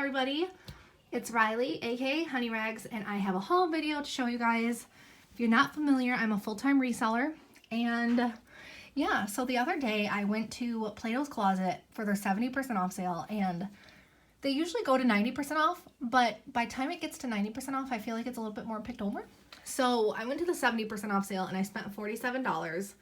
everybody, it's Riley, aka Honey Rags, and I have a haul video to show you guys. If you're not familiar, I'm a full-time reseller, and yeah, so the other day I went to Plato's Closet for their 70% off sale, and they usually go to 90% off, but by the time it gets to 90% off, I feel like it's a little bit more picked over. So I went to the 70% off sale and I spent $47.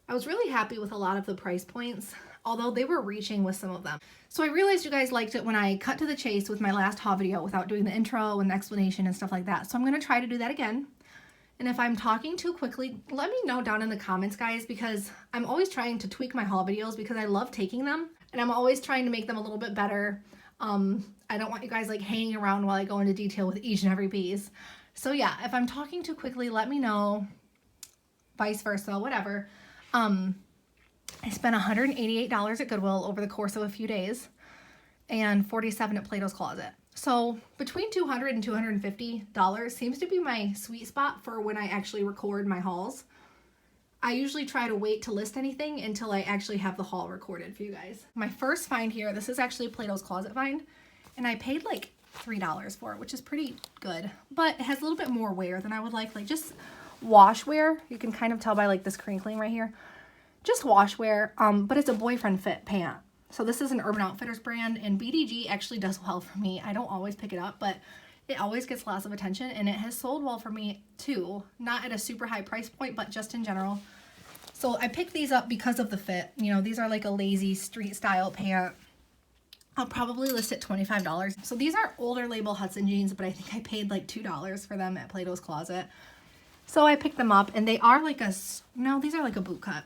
I was really happy with a lot of the price points, although they were reaching with some of them. So I realized you guys liked it when I cut to the chase with my last haul video without doing the intro and the explanation and stuff like that. So I'm going to try to do that again. And if I'm talking too quickly, let me know down in the comments, guys, because I'm always trying to tweak my haul videos because I love taking them and I'm always trying to make them a little bit better. I don't want you guys like hanging around while I go into detail with each and every piece. So yeah, if I'm talking too quickly, let me know, vice versa, whatever. I spent $188 at Goodwill over the course of a few days and $47 at Plato's Closet. So between $200 and $250 seems to be my sweet spot for when I actually record my hauls. I usually try to wait to list anything until I actually have the haul recorded for you guys. My first find here, this is actually a Plato's Closet find, and I paid like $3 for it, which is pretty good, but it has a little bit more wear than I would like just wash wear. You can kind of tell by like this crinkling right here. Just wash wear, but it's a boyfriend fit pant. So this is an Urban Outfitters brand, and BDG actually does well for me. I don't always pick it up, but it always gets lots of attention, and it has sold well for me too. Not at a super high price point, but just in general. So I picked these up because of the fit. You know, these are like a lazy street style pant. I'll probably list it $25. So these are older label Hudson jeans, but I think I paid like $2 for them at Plato's Closet. So I picked them up, and they are like these are like a boot cut.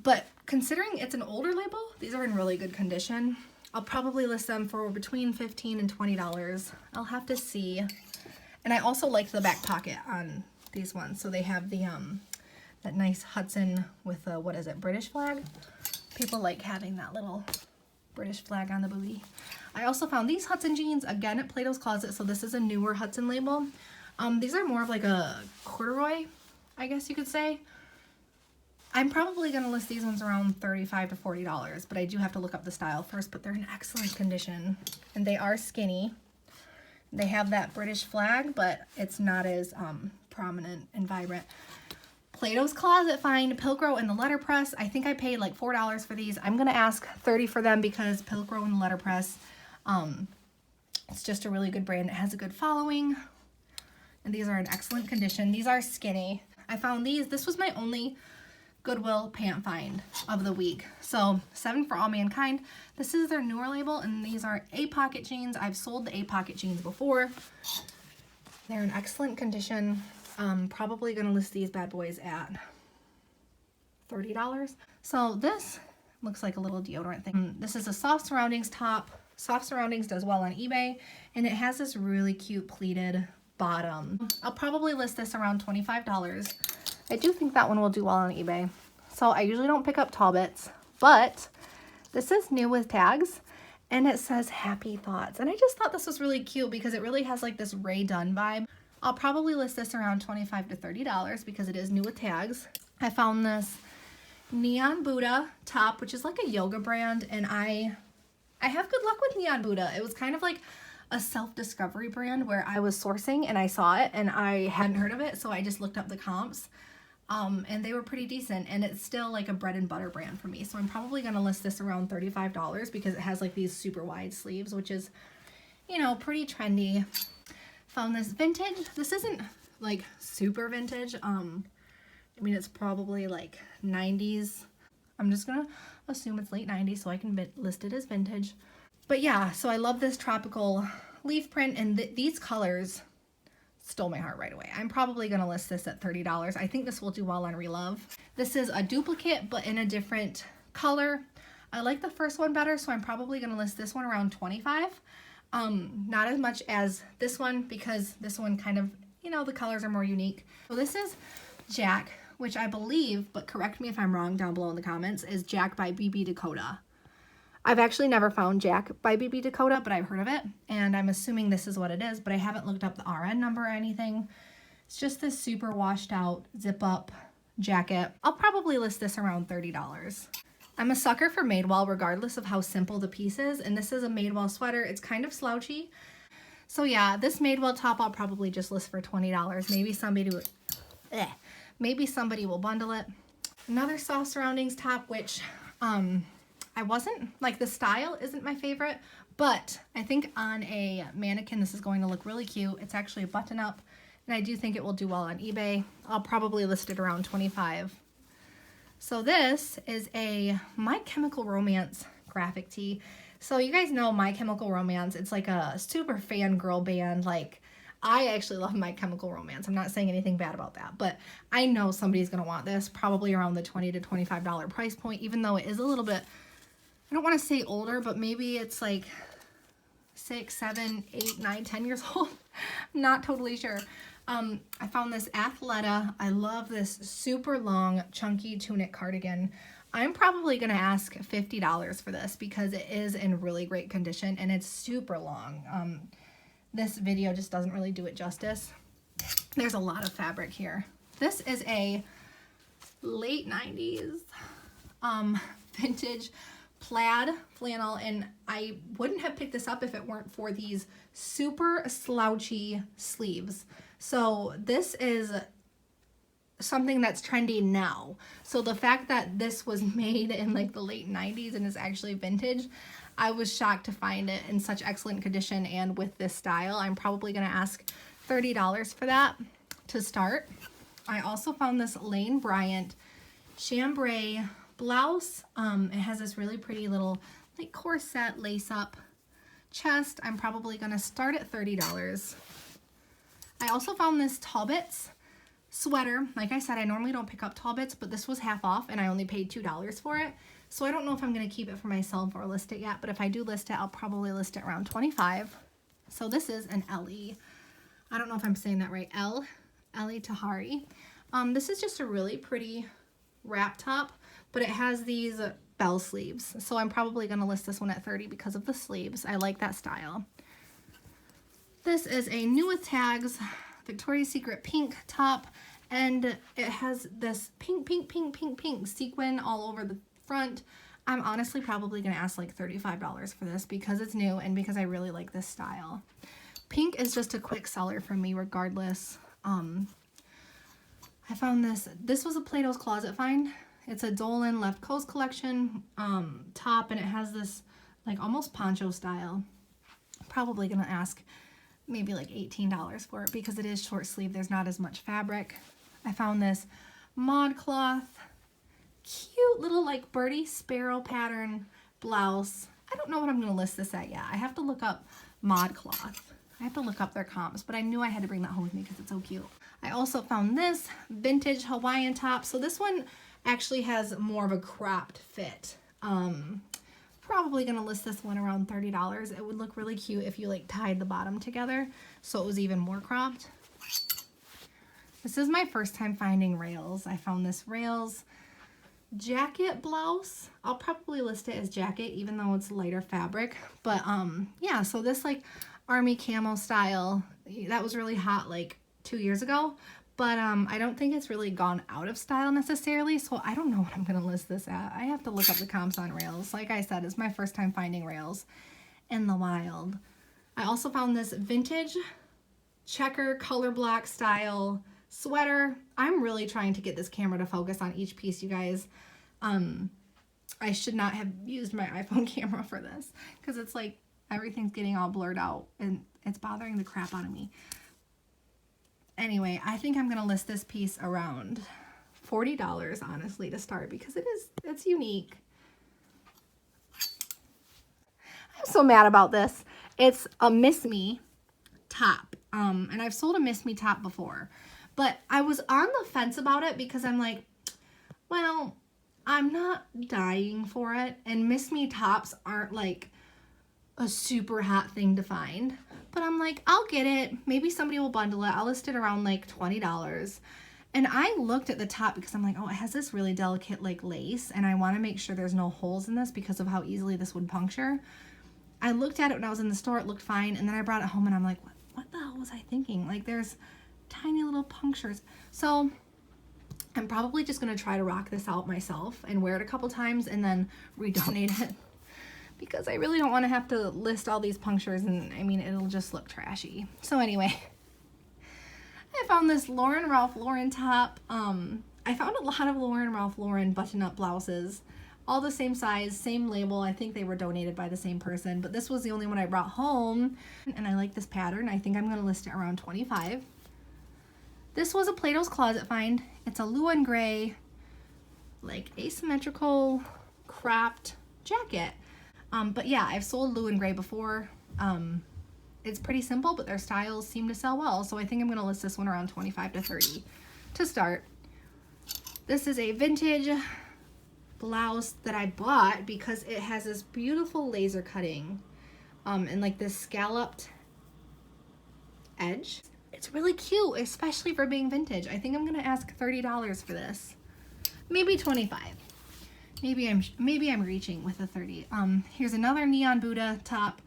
But considering it's an older label, these are in really good condition. I'll probably list them for between $15 and $20. I'll have to see. And I also like the back pocket on these ones. So they have the that nice Hudson with the, what is it, British flag? People like having that little British flag on the booty. I also found these Hudson jeans again at Plato's Closet. So this is a newer Hudson label. These are more of like a corduroy, I guess you could say. I'm probably going to list these ones around $35 to $40, but I do have to look up the style first, but they're in excellent condition, and they are skinny. They have that British flag, but it's not as prominent and vibrant. Plato's Closet find Pilcrow and the letterpress. I think I paid like $4 for these. I'm going to ask $30 for them because Pilcrow and the letterpress, it's just a really good brand. It has a good following, and these are in excellent condition. These are skinny. I found these. This was my only Goodwill pant find of the week. So 7 for All Mankind. This is their newer label, and these are A-pocket jeans. I've sold the A-pocket jeans before. They're in excellent condition. Probably gonna list these bad boys at $30. So this looks like a little deodorant thing. This is a Soft Surroundings top. Soft Surroundings does well on eBay, and it has this really cute pleated bottom. I'll probably list this around $25. I do think that one will do well on eBay. So I usually don't pick up Talbots, but this is new with tags, and it says Happy Thoughts. And I just thought this was really cute because it really has like this Ray Dunn vibe. I'll probably list this around $25 to $30 because it is new with tags. I found this Neon Buddha top, which is like a yoga brand, and I have good luck with Neon Buddha. It was kind of like a self-discovery brand where I was sourcing and I saw it and I hadn't heard of it, so I just looked up the comps. And they were pretty decent, and it's still like a bread and butter brand for me. So I'm probably going to list this around $35 because it has like these super wide sleeves, which is, you know, pretty trendy. Found this vintage. This isn't like super vintage. I mean, it's probably like 90s. I'm just going to assume it's late 90s so I can list it as vintage. But yeah, so I love this tropical leaf print, and these colors stole my heart right away. I'm probably going to list this at $30. I think this will do well on Relovv. This is a duplicate, but in a different color. I like the first one better, so I'm probably going to list this one around $25. Not as much as this one because this one kind of, you know, the colors are more unique. So this is Jack, which I believe, but correct me if I'm wrong down below in the comments, is Jack by BB Dakota. I've actually never found Jack by BB Dakota, but I've heard of it, and I'm assuming this is what it is, but I haven't looked up the RN number or anything. It's just this super washed out zip up jacket. I'll probably list this around $30. I'm a sucker for Madewell regardless of how simple the piece is, and this is a Madewell sweater. It's kind of slouchy. So yeah, this Madewell top I'll probably just list for $20. Maybe somebody will bundle it. Another soft surroundings top, which I wasn't, like the style isn't my favorite, but I think on a mannequin this is going to look really cute. It's actually a button up, and I do think it will do well on eBay. I'll probably list it around $25. So this is a My Chemical Romance graphic tee. So you guys know My Chemical Romance, it's like a super fangirl band. Like, I actually love My Chemical Romance. I'm not saying anything bad about that, but I know somebody's gonna want this, probably around the $20 to $25 price point, even though it is a little bit, I don't wanna say older, but maybe it's like 6, 7, 8, 9, 10 years old. I'm not totally sure. I found this Athleta. I love this super long, chunky tunic cardigan. I'm probably going to ask $50 for this because it is in really great condition and it's super long. This video just doesn't really do it justice. There's a lot of fabric here. This is a late 90s vintage plaid flannel, and I wouldn't have picked this up if it weren't for these super slouchy sleeves. So this is something that's trendy now. So the fact that this was made in like the late 90s and is actually vintage, I was shocked to find it in such excellent condition and with this style. I'm probably going to ask $30 for that to start. I also found this Lane Bryant chambray blouse. It has this really pretty little like corset lace up chest. I'm probably going to start at $30. I also found this Talbots sweater. Like I said, I normally don't pick up Talbots, but this was half off and I only paid $2 for it. So I don't know if I'm going to keep it for myself or list it yet, but if I do list it, I'll probably list it around $25. So this is an Ellie. I don't know if I'm saying that right. Ellie Tahari. This is just a really pretty wrap top, but it has these bell sleeves. So I'm probably going to list this one at $30 because of the sleeves. I like that style. This is a new with tags Victoria's Secret pink top, and it has this pink sequin all over the front. I'm honestly probably going to ask like $35 for this because it's new and because I really like this style. Pink is just a quick seller for me regardless. I found this. This was a Plato's Closet find. It's a Dolan Left Coast collection top, and it has this like almost poncho style. Probably going to ask maybe like $18 for it because it is short sleeve. There's not as much fabric. I found this mod cloth, cute little like birdie sparrow pattern blouse. I don't know what I'm going to list this at yet. I have to look up mod cloth. I have to look up their comps, but I knew I had to bring that home with me because it's so cute. I also found this vintage Hawaiian top. So this one actually has more of a cropped fit. Probably gonna list this one around $30. It would look really cute if you like tied the bottom together so it was even more cropped. This is my first time finding rails. I found this rails jacket blouse. I'll probably list it as jacket even though it's lighter fabric, but yeah, so this like army camo style, that was really hot like 2 years ago, but I don't think it's really gone out of style necessarily, so I don't know what I'm going to list this at. I have to look up the comps on rails. Like I said, it's my first time finding rails in the wild. I also found this vintage checker color block style sweater. I'm really trying to get this camera to focus on each piece, you guys. I should not have used my iPhone camera for this because it's like everything's getting all blurred out and it's bothering the crap out of me. Anyway, I think I'm going to list this piece around $40, honestly, to start because it's unique. I'm so mad about this. It's a Miss Me top. And I've sold a Miss Me top before, but I was on the fence about it because I'm like, well, I'm not dying for it. And Miss Me tops aren't like a super hot thing to find. But I'm like, I'll get it. Maybe somebody will bundle it. I'll list it around like $20. And I looked at the top because I'm like, oh, it has this really delicate like lace. And I want to make sure there's no holes in this because of how easily this would puncture. I looked at it when I was in the store. It looked fine. And then I brought it home and I'm like, what the hell was I thinking? Like there's tiny little punctures. So I'm probably just going to try to rock this out myself and wear it a couple times and then redonate it, because I really don't want to have to list all these punctures, and I mean, it'll just look trashy. So anyway, I found this Ralph Lauren top. I found a lot of Ralph Lauren button-up blouses, all the same size, same label. I think they were donated by the same person, but this was the only one I brought home, and I like this pattern. I think I'm going to list it around $25. This was a Plato's Closet find. It's a Luan gray, like asymmetrical cropped jacket. But yeah, I've sold Luan gray before. It's pretty simple, but their styles seem to sell well. So I think I'm going to list this one around $25 to $30 to start. This is a vintage blouse that I bought because it has this beautiful laser cutting and like this scalloped edge. It's really cute, especially for being vintage. I think I'm gonna ask $30 for this. Maybe $25. Maybe I'm reaching with a 30. Here's another neon Buddha top,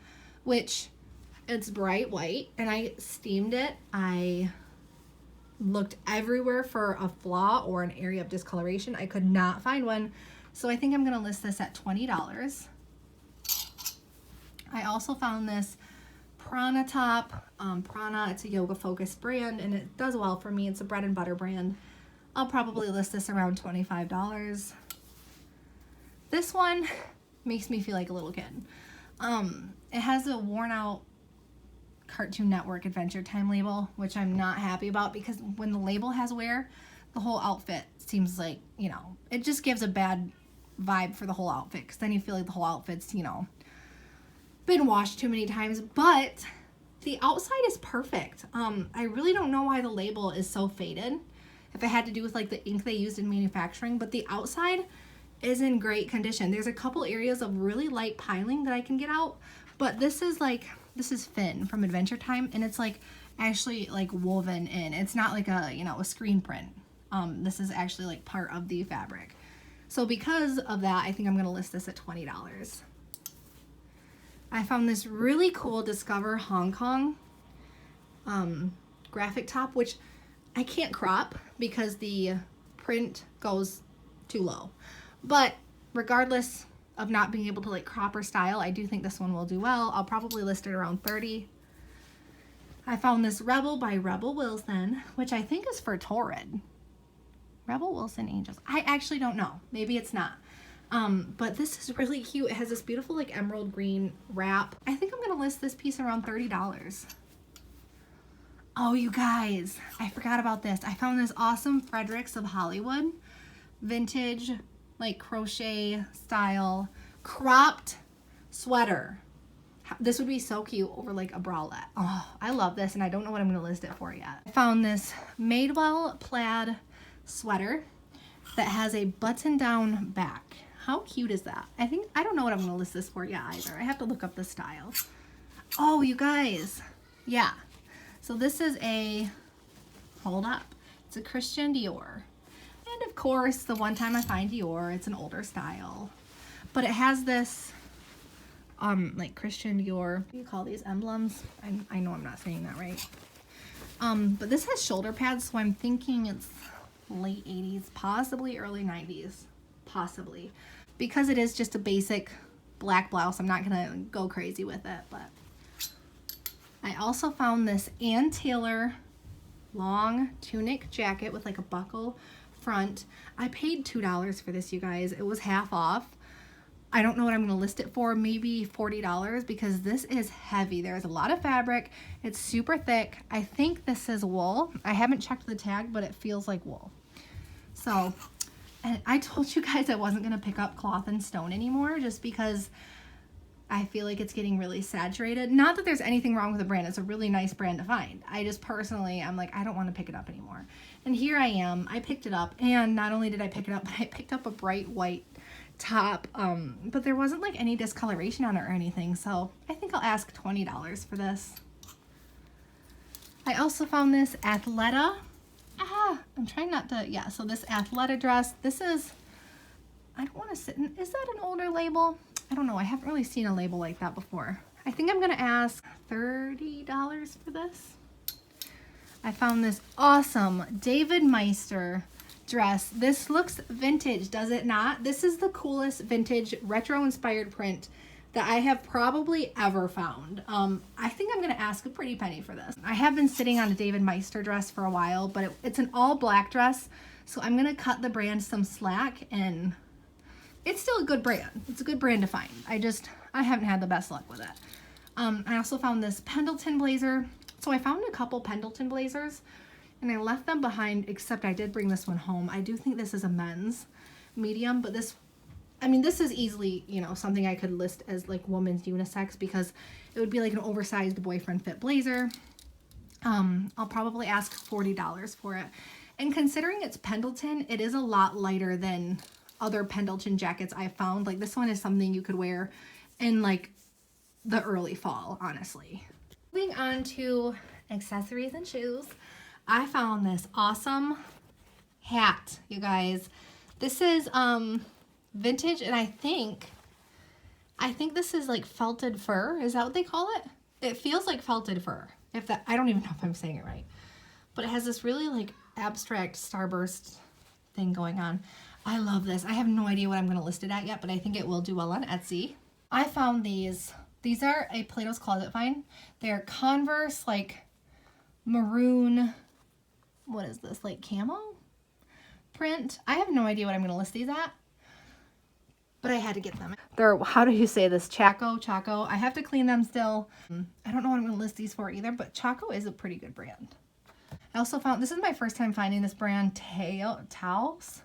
which it's bright white, and I steamed it. I looked everywhere for a flaw or an area of discoloration. I could not find one, so I think I'm gonna list this at $20. I also found this Prana top. Prana, it's a yoga focused brand, and it does well for me. It's a bread and butter brand. I'll probably list this around $25. This one makes me feel like a little kid. It has a worn out Cartoon Network Adventure Time label, which I'm not happy about, because when the label has wear, the whole outfit seems like, you know, it just gives a bad vibe for the whole outfit, because then you feel like the whole outfit's, you know, been washed too many times. But the outside is perfect. I really don't know why the label is so faded, if it had to do with like the ink they used in manufacturing, but the outside is in great condition. There's a couple areas of really light piling that I can get out, but this is Finn from Adventure Time, and it's like actually like woven in. It's not like a, you know, a screen print. This is actually like part of the fabric. So because of that, I think I'm gonna list this at $20. I found this really cool Discover Hong Kong graphic top, which I can't crop because the print goes too low. But regardless of not being able to like crop or style, I do think this one will do well. I'll probably list it around $30. I found this Rebel by Rebel Wilson, which I think is for Torrid. Rebel Wilson Angels. I actually don't know. Maybe it's not. But this is really cute. It has this beautiful like emerald green wrap. I think I'm gonna list this piece around $30. Oh, you guys, I forgot about this. I found this awesome Fredericks of Hollywood vintage like crochet style cropped sweater. This would be so cute over like a bralette. Oh, I love this, and I don't know what I'm gonna list it for yet. I found this Madewell plaid sweater that has a button down back. How cute is that? I don't know what I'm gonna list this for yet either. I have to look up the style. Oh, you guys, yeah. So this is hold up, it's a Christian Dior. And of course, the one time I find Dior, it's an older style. But it has this, like Christian Dior, what do you call these emblems? I know I'm not saying that right. But this has shoulder pads, so I'm thinking it's late 80s, possibly early 90s, possibly. Because it is just a basic black blouse, I'm not gonna go crazy with it, but. I also found this Ann Taylor long tunic jacket with like a buckle front. I paid $2 for this, you guys. It was half off. I don't know what I'm gonna list it for, maybe $40, because this is heavy. There's a lot of fabric. It's super thick. I think this is wool. I haven't checked the tag, but it feels like wool. So, and I told you guys I wasn't gonna pick up Cloth and Stone anymore, just because I feel like it's getting really saturated. Not that there's anything wrong with the brand. It's a really nice brand to find. I just personally, I'm like, I don't want to pick it up anymore. And here I am. I picked it up, and not only did I pick it up, but I picked up a bright white top. But there wasn't like any discoloration on it or anything. So I think I'll ask $20 for this. I also found this Athleta. I'm trying not to, yeah. So this Athleta dress, this is, I don't want to sit in, is that an older label? I don't know. I haven't really seen a label like that before. I think I'm going to ask $30 for this. I found this awesome David Meister dress. This looks vintage, does it not? This is the coolest vintage retro inspired print that I have probably ever found. I think I'm gonna ask a pretty penny for this. I have been sitting on a David Meister dress for a while, but it's an all black dress, so I'm gonna cut the brand some slack, and it's still a good brand. It's a good brand to find. I haven't had the best luck with it. I also found this Pendleton blazer. So I found a couple Pendleton blazers and I left them behind, except I did bring this one home. I do think this is a men's medium, but this is easily, you know, something I could list as like woman's unisex, because it would be like an oversized boyfriend fit blazer. I'll probably ask $40 for it. And considering it's Pendleton, it is a lot lighter than other Pendleton jackets I found. Like this one is something you could wear in like the early fall, honestly. Moving on to accessories and shoes, I found this awesome hat, you guys. This is vintage, and I think this is like felted fur. Is that what they call it? It feels like felted fur. I don't even know if I'm saying it right. But it has this really like abstract starburst thing going on. I love this. I have no idea what I'm going to list it at yet, but I think it will do well on Etsy. I found these. These are a Plato's Closet find. They're Converse, like maroon, what is this, like camo print. I have no idea what I'm going to list these at, but I had to get them. They're, how do you say this? Chaco. I have to clean them still. I don't know what I'm going to list these for either, but Chaco is a pretty good brand. I also found, this is my first time finding this brand, Taos.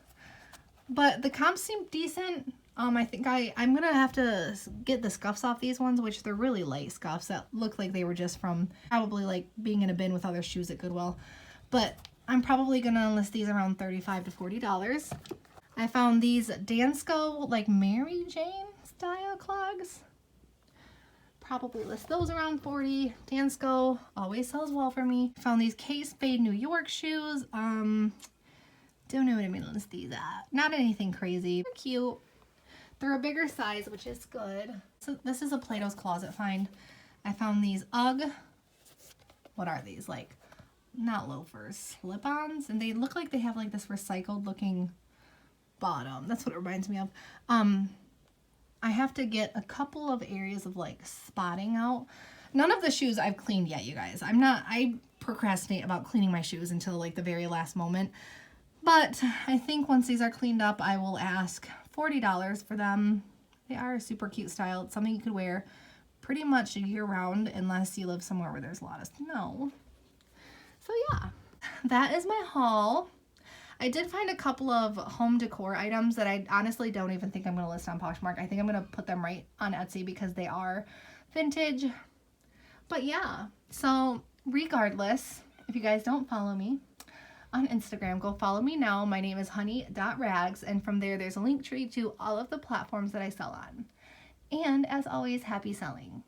But the comps seem decent. I think I'm gonna have to get the scuffs off these ones, which they're really light scuffs that look like they were just from probably like being in a bin with other shoes at Goodwill. But I'm probably gonna list these around $35 to $40. I found these Dansko like Mary Jane style clogs. Probably list those around $40. Dansko always sells well for me. Found these Kate Spade New York shoes. Don't know what I'm gonna list these at. Not anything crazy. They're cute. They're a bigger size, which is good. So this is a Plato's Closet find. I found these UGG. What are these? Like, not loafers, slip-ons, and they look like they have like this recycled looking bottom. That's what it reminds me of. I have to get a couple of areas of like spotting out. None of the shoes I've cleaned yet, you guys. I procrastinate about cleaning my shoes until like the very last moment. But I think once these are cleaned up, I will ask $40 for them. They are a super cute style. It's something you could wear pretty much year round unless you live somewhere where there's a lot of snow. So yeah, that is my haul. I did find a couple of home decor items that I honestly don't even think I'm going to list on Poshmark. I think I'm going to put them right on Etsy because they are vintage. But yeah, so regardless, if you guys don't follow me on Instagram, go follow me now. My name is honey.rags, and from there there's a link tree to all of the platforms that I sell on. And as always, happy selling.